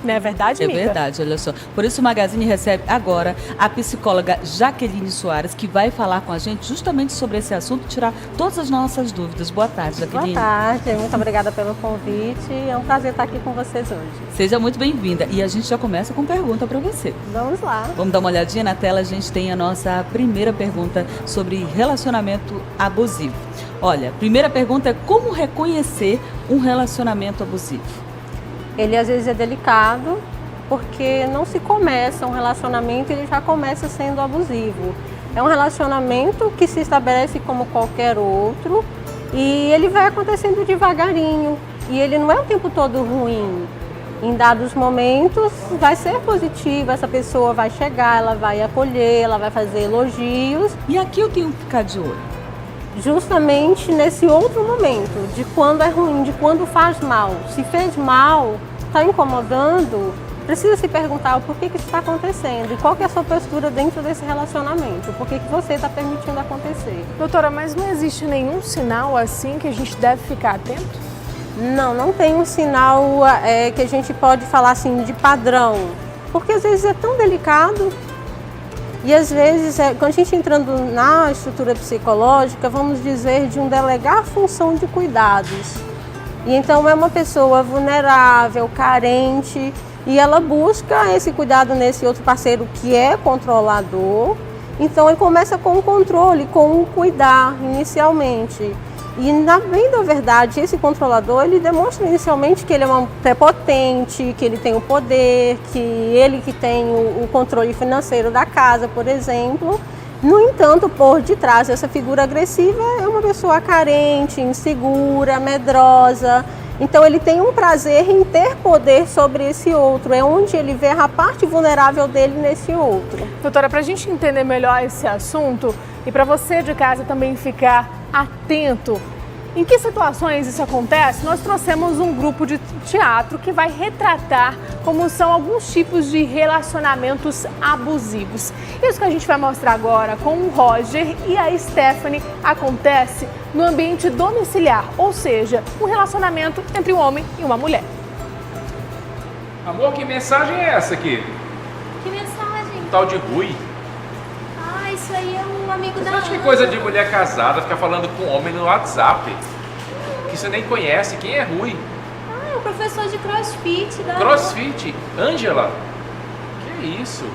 Não é verdade, É Mica? verdade, olha só. Por isso o Magazine recebe agora a psicóloga Jaqueline Soares, que vai falar com a gente justamente sobre esse assunto, tirar todas as nossas dúvidas. Boa tarde, Jaqueline. Boa tarde, muito obrigada pelo convite. É um prazer estar aqui com vocês hoje. Seja muito bem-vinda. E a gente já começa com pergunta para você. Vamos lá. Vamos dar uma olhadinha na tela, a gente tem a nossa primeira pergunta sobre relacionamento abusivo. Olha, primeira pergunta é como reconhecer um relacionamento abusivo? Ele às vezes é delicado, porque não se começa um relacionamento e ele já começa sendo abusivo. É um relacionamento que se estabelece como qualquer outro e ele vai acontecendo devagarinho. E ele não é o tempo todo ruim. Em dados momentos vai ser positivo, essa pessoa vai chegar, ela vai acolher, ela vai fazer elogios. E aqui eu tenho que ficar de olho. Justamente nesse outro momento, de quando é ruim, de quando faz mal. Se fez mal, está incomodando, precisa se perguntar o porquê que isso está acontecendo e qual que é a sua postura dentro desse relacionamento, por que você está permitindo acontecer. Doutora, mas não existe nenhum sinal assim que a gente deve ficar atento? Não tem um sinal que a gente pode falar assim de padrão, porque às vezes é tão delicado. E às vezes, quando a gente entrando na estrutura psicológica, vamos dizer de um delegar função de cuidados. E então é uma pessoa vulnerável, carente, e ela busca esse cuidado nesse outro parceiro que é controlador. Então ele começa com o controle, com o cuidar inicialmente. E na bem da verdade, esse controlador, ele demonstra inicialmente que ele é um prepotente, que ele tem o poder, que ele que tem o controle financeiro da casa, por exemplo. No entanto, por detrás dessa figura agressiva é uma pessoa carente, insegura, medrosa. Então ele tem um prazer em ter poder sobre esse outro, é onde ele vê a parte vulnerável dele nesse outro. Doutora, para a gente entender melhor esse assunto e para você de casa também ficar atento em que situações isso acontece, nós trouxemos um grupo de teatro que vai retratar como são alguns tipos de relacionamentos abusivos. Isso que a gente vai mostrar agora com o Roger e a Stephanie acontece no ambiente domiciliar, ou seja, um relacionamento entre um homem e uma mulher. Amor, que mensagem é essa aqui? Que mensagem? Um tal de Rui. Ah, isso aí é um amigo Você da acha que Ana. coisa de mulher casada ficar falando com homem no WhatsApp? Que você nem conhece. Quem é Rui? Ah, é o professor de CrossFit da CrossFit? Ângela? Que isso?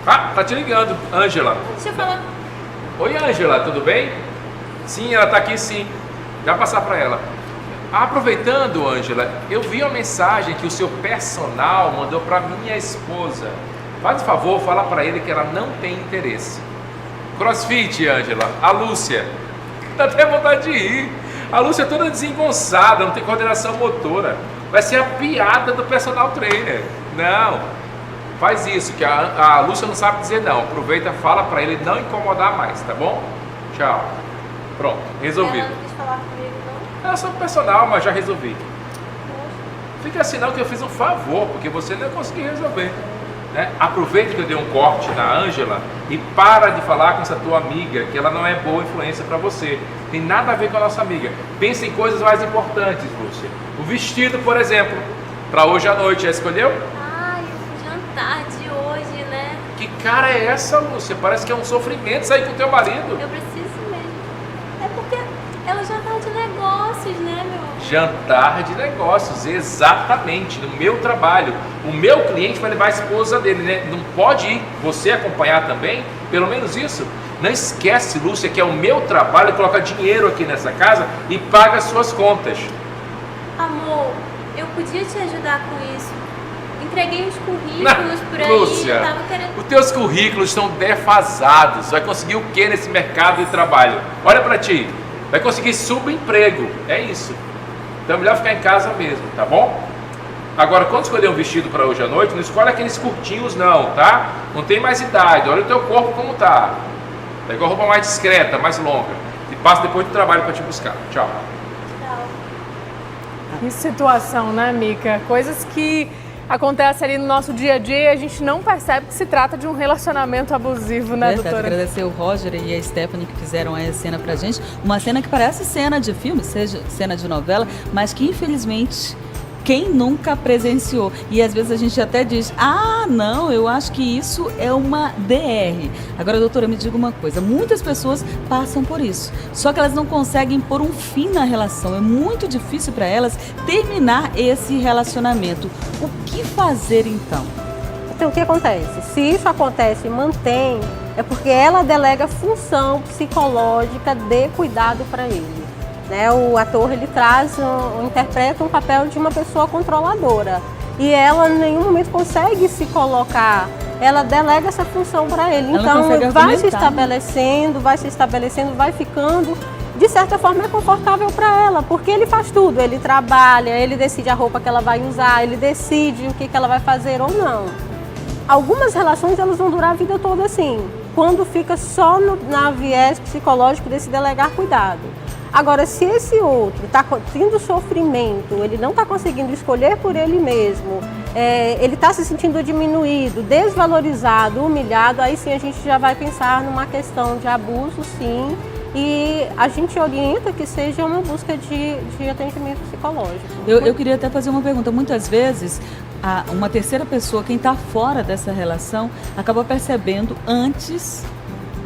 Ah, tá te ligando, Ângela. Deixa eu falar. Oi, Ângela, tudo bem? Sim, ela tá aqui sim. Já passar pra ela. Aproveitando, Ângela, eu vi uma mensagem que o seu personal mandou pra minha esposa. Faz favor, fala pra ele que ela não tem interesse. CrossFit, Ângela. A Lúcia. Dá até vontade de rir. A Lúcia é toda desengonçada, não tem coordenação motora. Vai ser a piada do personal trainer. Não. Faz isso, que a Lúcia não sabe dizer não. Aproveita, fala pra ele não incomodar mais, tá bom? Tchau. Pronto, resolvido. Ela não quis falar comigo, não. É só personal, mas já resolvi. Fica assim não que eu fiz um favor, porque você não conseguiu resolver. Né? Aproveita que eu dei um corte na Ângela e para de falar com essa tua amiga, que ela não é boa influência para você. Tem nada a ver com a nossa amiga. Pensa em coisas mais importantes, Lúcia. O vestido, por exemplo, para hoje à noite, já escolheu? Ai, o jantar de hoje, né? Que cara é essa, Lúcia? Parece que é um sofrimento sair com o teu marido. Eu preciso mesmo. É porque é o jantar de negócios, né, meu amor? Jantar de negócios, exatamente, no meu trabalho. O meu cliente vai levar a esposa dele, né? Não pode ir você acompanhar também? Pelo menos isso. Não esquece, Lúcia, que é o meu trabalho colocar dinheiro aqui nessa casa e paga as suas contas. Amor, eu podia te ajudar com isso. Entreguei uns currículos por aí, Lúcia, eu tava querendo... os teus currículos estão defasados. Vai conseguir o que nesse mercado de trabalho? Olha pra ti, vai conseguir subemprego, é isso. Então é melhor ficar em casa mesmo, tá bom? Agora, quando escolher um vestido para hoje à noite, não escolhe aqueles curtinhos não, tá? Não tem mais idade, olha o teu corpo como tá. Pega a roupa mais discreta, mais longa. E passa depois do trabalho para te buscar. Tchau. Que situação, né, Mica? Coisas que acontecem ali no nosso dia a dia e a gente não percebe que se trata de um relacionamento abusivo, né, Verdade, doutora? agradecer o Roger e a Stephanie que fizeram a cena pra gente. Uma cena que parece cena de filme, seja cena de novela, mas que infelizmente Quem nunca presenciou? E às vezes a gente até diz, não, eu acho que isso é uma DR. Agora, doutora, me diga uma coisa, muitas pessoas passam por isso, só que elas não conseguem pôr um fim na relação, é muito difícil para elas terminar esse relacionamento. O que fazer então? Então, o que acontece? Se isso acontece e mantém, é porque ela delega função psicológica de cuidado para ele. Né? O ator, ele interpreta um papel de uma pessoa controladora. E ela, em nenhum momento, consegue se colocar. Ela delega essa função para ele. Ela então, vai se estabelecendo, vai ficando. De certa forma, é confortável para ela, porque ele faz tudo. Ele trabalha, ele decide a roupa que ela vai usar, ele decide o que ela vai fazer ou não. Algumas relações, elas vão durar a vida toda assim, quando fica só na viés psicológico desse delegar cuidado. Agora, se esse outro está tendo sofrimento, ele não está conseguindo escolher por ele mesmo, ele está se sentindo diminuído, desvalorizado, humilhado, aí sim a gente já vai pensar numa questão de abuso, sim, e a gente orienta que seja uma busca de atendimento psicológico. Eu queria até fazer uma pergunta. Muitas vezes, uma terceira pessoa, quem está fora dessa relação, acaba percebendo antes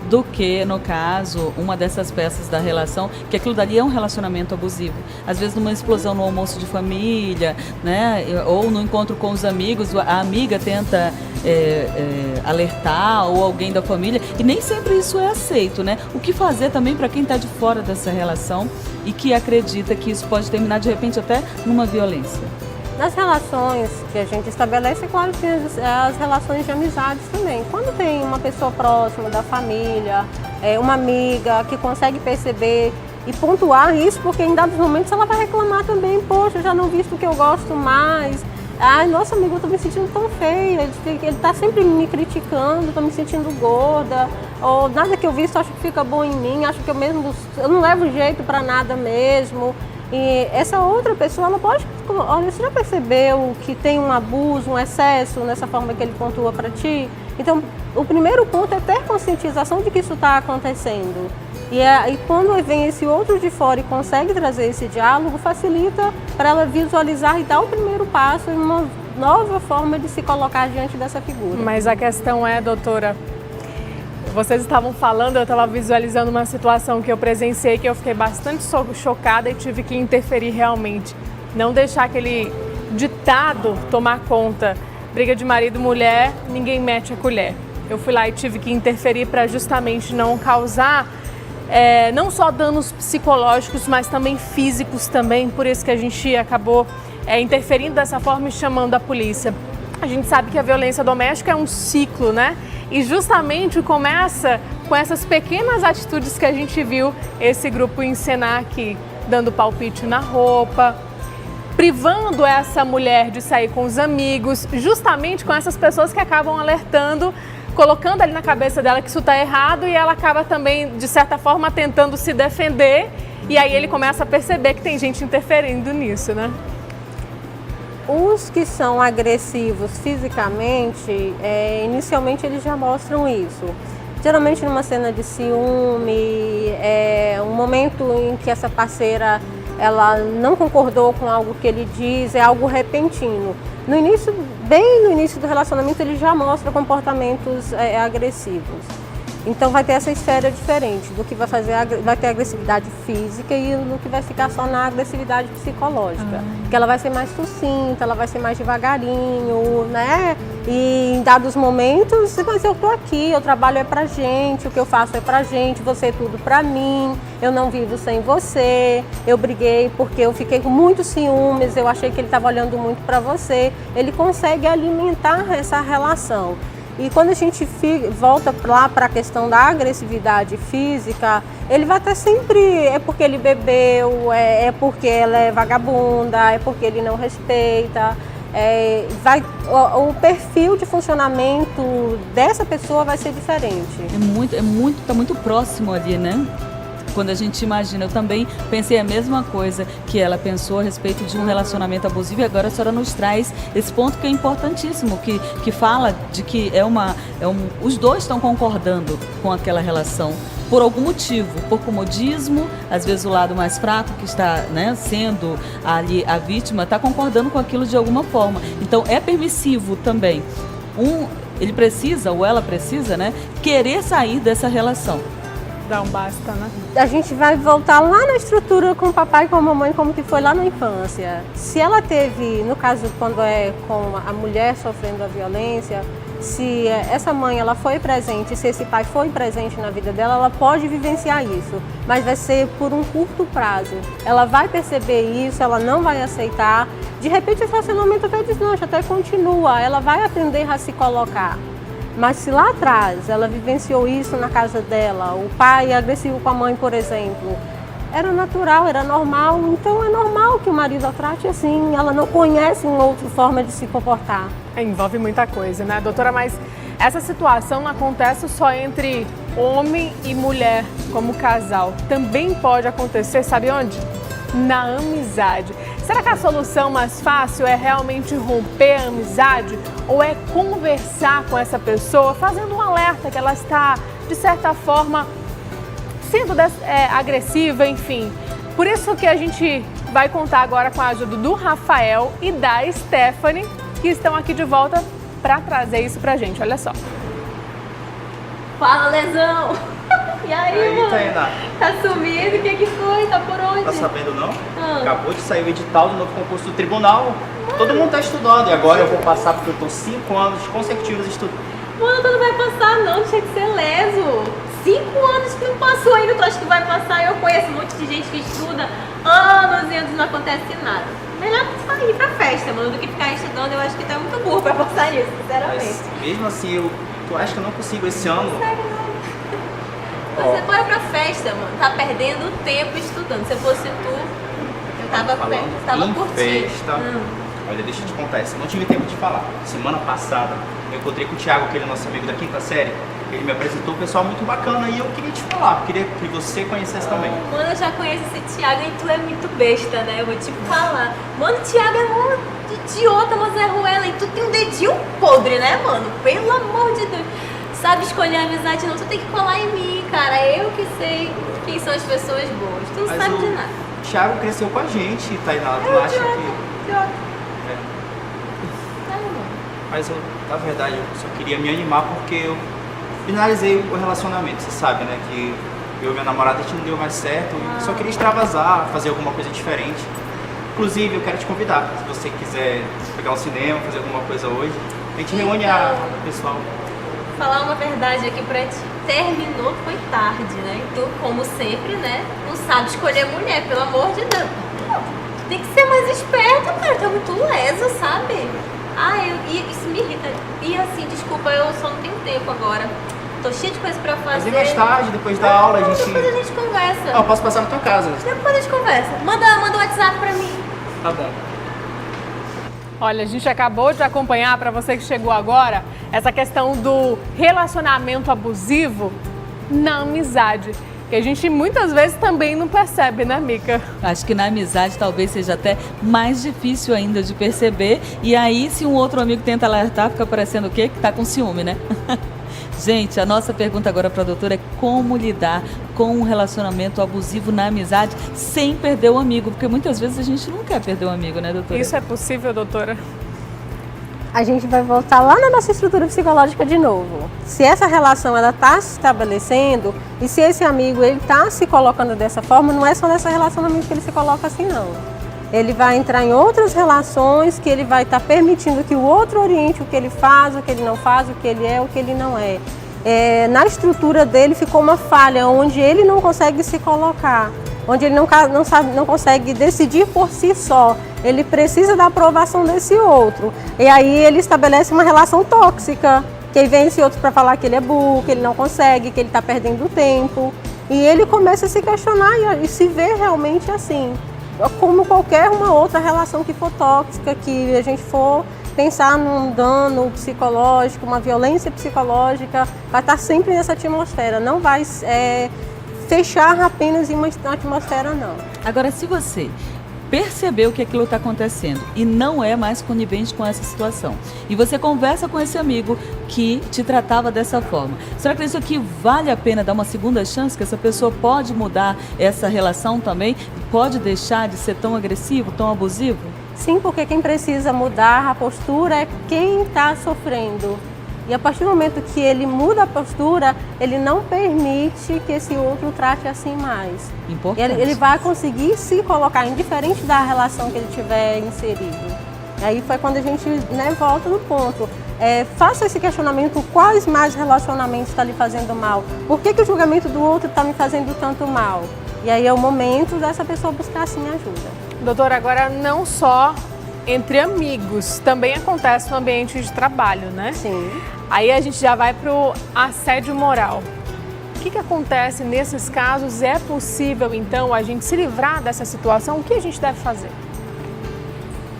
do que, no caso, uma dessas peças da relação, que aquilo dali é um relacionamento abusivo. Às vezes numa explosão no almoço de família, né, ou no encontro com os amigos, a amiga tenta alertar, ou alguém da família, e nem sempre isso é aceito, né? O que fazer também para quem está de fora dessa relação e que acredita que isso pode terminar de repente até numa violência? Nas relações que a gente estabelece, é claro que as relações de amizades também. Quando tem uma pessoa próxima da família, uma amiga que consegue perceber e pontuar isso, porque em dados momentos ela vai reclamar também, poxa, eu já não visto o que eu gosto mais. Ai, nossa, amigo, eu tô me sentindo tão feia, ele tá sempre me criticando, tô me sentindo gorda, ou nada que eu visto acho que fica bom em mim, acho que eu não levo jeito para nada mesmo. E essa outra pessoa, ela pode, olha, você já percebeu que tem um abuso, um excesso nessa forma que ele pontua para ti? Então, o primeiro ponto é ter conscientização de que isso está acontecendo. E quando vem esse outro de fora e consegue trazer esse diálogo, facilita para ela visualizar e dar o primeiro passo em uma nova forma de se colocar diante dessa figura. Mas a questão é, doutora, vocês estavam falando, eu estava visualizando uma situação que eu presenciei, que eu fiquei bastante chocada e tive que interferir realmente. Não deixar aquele ditado tomar conta. Briga de marido e mulher, ninguém mete a colher. Eu fui lá e tive que interferir para justamente não causar não só danos psicológicos, mas também físicos também. Por isso que a gente acabou interferindo dessa forma e chamando a polícia. A gente sabe que a violência doméstica é um ciclo, né? E justamente começa com essas pequenas atitudes que a gente viu esse grupo encenar aqui, dando palpite na roupa, privando essa mulher de sair com os amigos, justamente com essas pessoas que acabam alertando, colocando ali na cabeça dela que isso está errado, e ela acaba também, de certa forma, tentando se defender, e aí ele começa a perceber que tem gente interferindo nisso, né? Os que são agressivos fisicamente, inicialmente eles já mostram isso. Geralmente numa cena de ciúme, um momento em que essa parceira ela não concordou com algo que ele diz, é algo repentino. No início, bem no início do relacionamento, ele já mostra comportamentos agressivos. Então vai ter essa esfera diferente do que vai fazer, vai ter agressividade física e do que vai ficar só na agressividade psicológica. Que ela vai ser mais sucinta, ela vai ser mais devagarinho, né? E em dados momentos, mas eu tô aqui, o trabalho é pra gente, o que eu faço é pra gente, você é tudo pra mim, eu não vivo sem você, eu briguei porque eu fiquei com muitos ciúmes, eu achei que ele estava olhando muito pra você. Ele consegue alimentar essa relação. E quando a gente volta lá para a questão da agressividade física, ele vai estar sempre, é porque ele bebeu, é porque ela é vagabunda, é porque ele não respeita. O perfil de funcionamento dessa pessoa vai ser diferente. Tá muito próximo ali, né? Quando a gente imagina, eu também pensei a mesma coisa que ela pensou a respeito de um relacionamento abusivo, e agora a senhora nos traz esse ponto que é importantíssimo, que fala de que os dois estão concordando com aquela relação, por algum motivo, por comodismo, às vezes o lado mais fraco que está, né, sendo ali a vítima, está concordando com aquilo de alguma forma. Então é permissivo também. Ele precisa, ou ela precisa, né, querer sair dessa relação. Dá um basta, né? A gente vai voltar lá na estrutura com o papai e com a mamãe, como que foi lá na infância. Se ela teve, no caso, quando é com a mulher sofrendo a violência, se essa mãe ela foi presente, se esse pai foi presente na vida dela, ela pode vivenciar isso, mas vai ser por um curto prazo. Ela vai perceber isso, ela não vai aceitar. De repente esse relacionamento até deslancha, até continua, ela vai aprender a se colocar. Mas se lá atrás ela vivenciou isso na casa dela, o pai é agressivo com a mãe, por exemplo, era natural, era normal, então é normal que o marido a trate assim, ela não conhece uma outra forma de se comportar. Envolve muita coisa, né, doutora? Mas essa situação não acontece só entre homem e mulher como casal. Também pode acontecer, sabe onde? Na amizade. Será que a solução mais fácil é realmente romper a amizade ou é conversar com essa pessoa, fazendo um alerta que ela está, de certa forma, sendo agressiva, enfim? Por isso que a gente vai contar agora com a ajuda do Rafael e da Stephanie, que estão aqui de volta para trazer isso pra gente. Olha só. Fala, Lesão! E aí, mano? Tainá, Tá sumido? O que foi? Tá por onde? tá sabendo não? Acabou de sair o edital do novo concurso do tribunal. Todo mundo tá estudando e agora eu vou passar porque eu tô 5 anos consecutivos estudando. Mano, tu não vai passar não, tinha que ser leso. 5 anos que não passou ainda, tu acha que vai passar? Eu conheço um monte de gente que estuda anos e anos e não acontece nada. Melhor sair pra festa, mano, do que ficar estudando. Eu acho que tu é muito burro pra passar isso, sinceramente. Mas mesmo assim, tu acha que eu não consigo esse ano? Você bora pra festa, mano. Tá perdendo tempo estudando. Se eu fosse tu, eu tava Falando em curtindo. festa, olha, deixa eu te contar isso. Eu não tive tempo de falar. Semana passada, eu encontrei com o Thiago, aquele nosso amigo da 5ª série. Ele me apresentou um pessoal muito bacana e eu queria te falar. Queria que você conhecesse também. Mano, eu já conheço esse Thiago e tu é muito besta, né? Eu vou te falar. Mano, o Thiago é um idiota, mas é Ruela. E tu tem um dedinho podre, né, mano? Pelo amor de Deus. Sabe escolher a amizade não, tu tem que colar em mim, cara. Eu que sei quem são as pessoas boas. Tu não Mas sabe o de nada. Thiago cresceu com a gente, Tainá. Tu acha que... Idiota. É. Ai, mano. Mas eu, na verdade, eu só queria me animar porque eu finalizei o relacionamento, você sabe, né? Que eu e minha namorada a gente não deu mais certo. E só queria extravasar, fazer alguma coisa diferente. Inclusive, eu quero te convidar, se você quiser pegar um cinema, fazer alguma coisa hoje, a gente reúne o pessoal. Falar uma verdade aqui pra ti. Terminou, foi tarde, né? E tu, como sempre, né? Não sabe escolher mulher, pelo amor de Deus. Tu tem que ser mais esperto, cara. Tu é muito lesa, sabe? Isso me irrita. E assim, desculpa, eu só não tenho tempo agora. Tô cheia de coisa pra fazer. Mas e mais tarde, depois da aula, a gente... Depois a gente conversa. Ah, eu posso passar na tua casa. Depois a gente conversa. Manda um WhatsApp pra mim. Tá bom. Olha, a gente acabou de acompanhar, para você que chegou agora, essa questão do relacionamento abusivo na amizade. Que a gente muitas vezes também não percebe, né, Mica? Acho que na amizade talvez seja até mais difícil ainda de perceber. E aí, se um outro amigo tenta alertar, fica parecendo o quê? Que tá com ciúme, né? Gente, a nossa pergunta agora para a doutora é como lidar com um relacionamento abusivo na amizade sem perder o amigo, porque muitas vezes a gente não quer perder o amigo, né, doutora? Isso é possível, doutora? A gente vai voltar lá na nossa estrutura psicológica de novo. Se essa relação ela está se estabelecendo e se esse amigo ele está se colocando dessa forma, não é só nessa relacionamento que ele se coloca assim, não. Ele vai entrar em outras relações que ele vai estar permitindo que o outro oriente o que ele faz, o que ele não faz, o que ele é, o que ele não é. Na estrutura dele ficou uma falha onde ele não consegue se colocar, onde ele não consegue decidir por si só. Ele precisa da aprovação desse outro. E aí ele estabelece uma relação tóxica, que aí vem esse outro para falar que ele é burro, que ele não consegue, que ele está perdendo tempo. E ele começa a se questionar e se vê realmente assim. Como qualquer uma outra relação que for tóxica, que a gente for pensar num dano psicológico, uma violência psicológica, vai estar sempre nessa atmosfera, não vai fechar apenas em uma atmosfera, não. Agora, se você percebeu que aquilo está acontecendo e não é mais conivente com essa situação. E você conversa com esse amigo que te tratava dessa forma. Será que isso aqui vale a pena dar uma segunda chance, que essa pessoa pode mudar essa relação também? Pode deixar de ser tão agressivo, tão abusivo? Sim, porque quem precisa mudar a postura é quem está sofrendo. E a partir do momento que ele muda a postura, ele não permite que esse outro trate assim mais. Importante. Ele vai conseguir se colocar, indiferente da relação que ele tiver inserido. Aí foi quando a gente, né, volta no ponto. Faça esse questionamento, quais mais relacionamentos estão lhe fazendo mal? Por que o julgamento do outro está me fazendo tanto mal? E aí é o momento dessa pessoa buscar sim ajuda. Doutora, agora não só entre amigos, também acontece no ambiente de trabalho, né? Sim. Aí a gente já vai para o assédio moral. O que acontece nesses casos? É possível, então, a gente se livrar dessa situação? O que a gente deve fazer?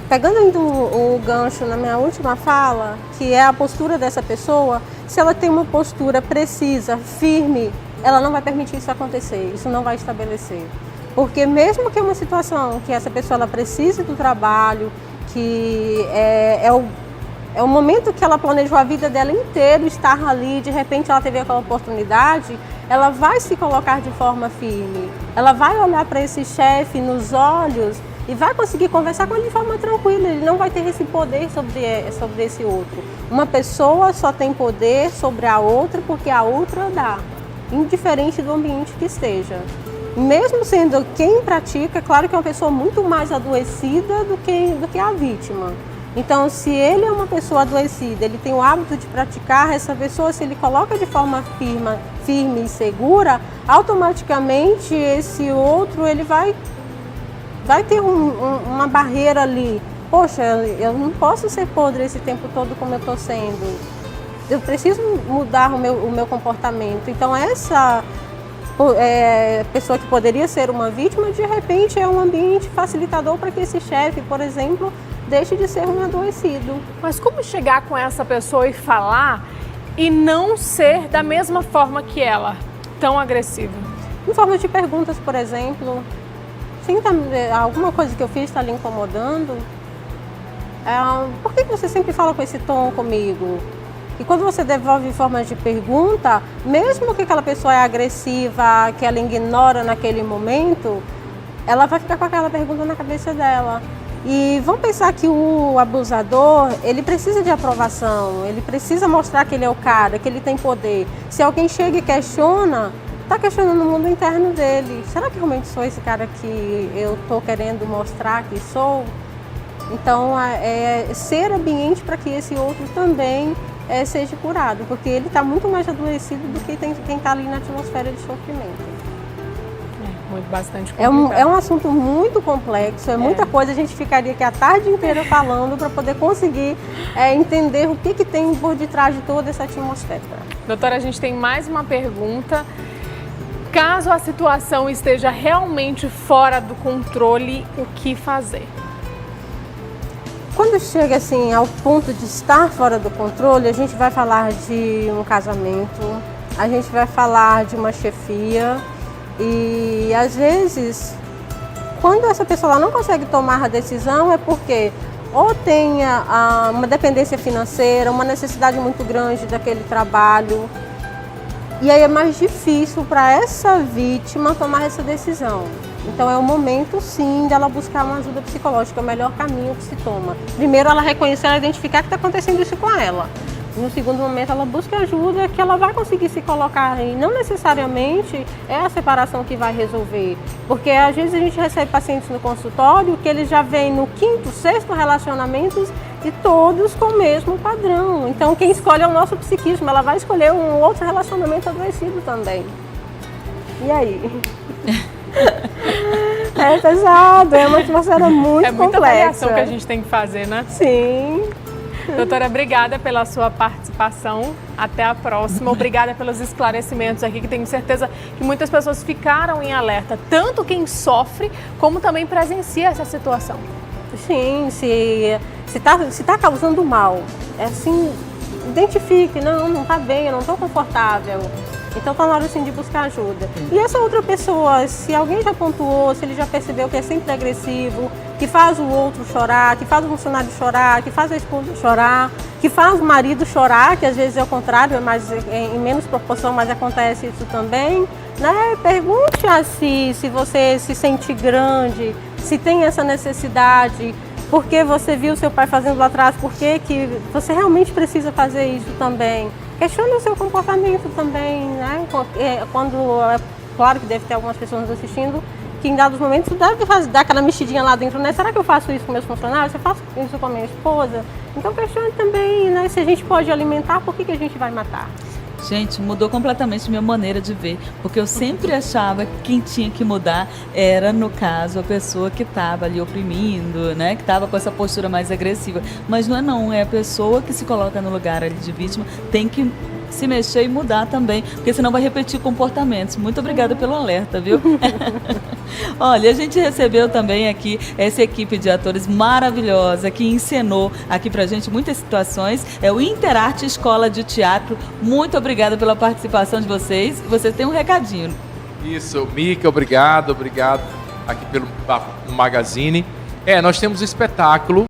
Pegando ainda o gancho na minha última fala, que é a postura dessa pessoa, se ela tem uma postura precisa, firme, ela não vai permitir isso acontecer, isso não vai estabelecer. Porque mesmo que é uma situação que essa pessoa ela precise do trabalho, que é o momento que ela planejou a vida dela inteira estar ali, de repente ela teve aquela oportunidade, ela vai se colocar de forma firme. Ela vai olhar para esse chefe nos olhos e vai conseguir conversar com ele de forma tranquila. Ele não vai ter esse poder sobre esse outro. Uma pessoa só tem poder sobre a outra porque a outra dá, indiferente do ambiente que esteja. Mesmo sendo quem pratica, é claro que é uma pessoa muito mais adoecida do que a vítima. Então, se ele é uma pessoa adoecida, ele tem o hábito de praticar, essa pessoa, se ele coloca de forma firme e segura, automaticamente esse outro ele vai ter uma barreira ali. Poxa, eu não posso ser podre esse tempo todo como eu estou sendo. Eu preciso mudar o meu comportamento. Então, essa pessoa que poderia ser uma vítima, de repente é um ambiente facilitador para que esse chefe, por exemplo, deixe de ser um adoecido. Mas como chegar com essa pessoa e falar e não ser da mesma forma que ela, tão agressiva? Em forma de perguntas, por exemplo, alguma coisa que eu fiz está lhe incomodando? Por que você sempre fala com esse tom comigo? E quando você devolve em forma de pergunta, mesmo que aquela pessoa é agressiva, que ela ignora naquele momento, ela vai ficar com aquela pergunta na cabeça dela. E vamos pensar que o abusador, ele precisa de aprovação, ele precisa mostrar que ele é o cara, que ele tem poder. Se alguém chega e questiona, está questionando o mundo interno dele. Será que realmente sou esse cara que eu estou querendo mostrar que sou? Então, ser ambiente para que esse outro também seja curado, porque ele está muito mais adoecido do que quem está ali na atmosfera de sofrimento. Bastante complicado. É um assunto muito complexo, muita coisa, a gente ficaria aqui a tarde inteira falando para poder conseguir entender o que tem por detrás de toda essa atmosfera. Doutora, a gente tem mais uma pergunta. Caso a situação esteja realmente fora do controle, o que fazer? Quando chega assim ao ponto de estar fora do controle, a gente vai falar de um casamento, a gente vai falar de uma chefia e às vezes, quando essa pessoa não consegue tomar a decisão é porque ou tem uma dependência financeira, uma necessidade muito grande daquele trabalho e aí é mais difícil para essa vítima tomar essa decisão. Então é o momento, sim, dela buscar uma ajuda psicológica, é o melhor caminho que se toma. Primeiro ela reconhecer, ela identificar que está acontecendo isso com ela. No segundo momento ela busca ajuda que ela vai conseguir se colocar e não necessariamente é a separação que vai resolver. Porque às vezes a gente recebe pacientes no consultório que eles já vêm no 5º, 6º relacionamento e todos com o mesmo padrão. Então quem escolhe é o nosso psiquismo, ela vai escolher um outro relacionamento adoecido também. E aí? É pesado, é uma atmosfera muito complexa. É muita avaliação que a gente tem que fazer, né? Sim. Doutora, obrigada pela sua participação. Até a próxima. Obrigada pelos esclarecimentos aqui, que tenho certeza que muitas pessoas ficaram em alerta. Tanto quem sofre, como também presencia essa situação. Sim, se tá causando mal, assim, identifique, não está bem, eu não estou confortável. Então tá na hora assim de buscar ajuda. E essa outra pessoa, se alguém já pontuou, se ele já percebeu que é sempre agressivo, que faz o outro chorar, que faz o funcionário chorar, que faz a esposa chorar, que faz o marido chorar, que às vezes é o contrário, mas em menos proporção, mas acontece isso também, né? Pergunte a se você se sente grande, se tem essa necessidade, porque você viu seu pai fazendo lá atrás, por que você realmente precisa fazer isso também. Questione o seu comportamento também, né? Claro que deve ter algumas pessoas nos assistindo que em dados momentos deve dar aquela mexidinha lá dentro, né? Será que eu faço isso com meus funcionários? Eu faço isso com a minha esposa? Então questione também, né? Se a gente pode alimentar, por que a gente vai matar? Gente, mudou completamente minha maneira de ver, porque eu sempre achava que quem tinha que mudar era, no caso, a pessoa que estava ali oprimindo, né, que estava com essa postura mais agressiva. Mas não é a pessoa que se coloca no lugar ali de vítima, tem que se mexer e mudar também, porque senão vai repetir comportamentos. Muito obrigada pelo alerta, viu? Olha, a gente recebeu também aqui essa equipe de atores maravilhosa que encenou aqui pra gente muitas situações. É o Interarte Escola de Teatro. Muito obrigada pela participação de vocês. Vocês têm um recadinho. Isso, Mica, obrigado aqui pelo Magazine. Nós temos um espetáculo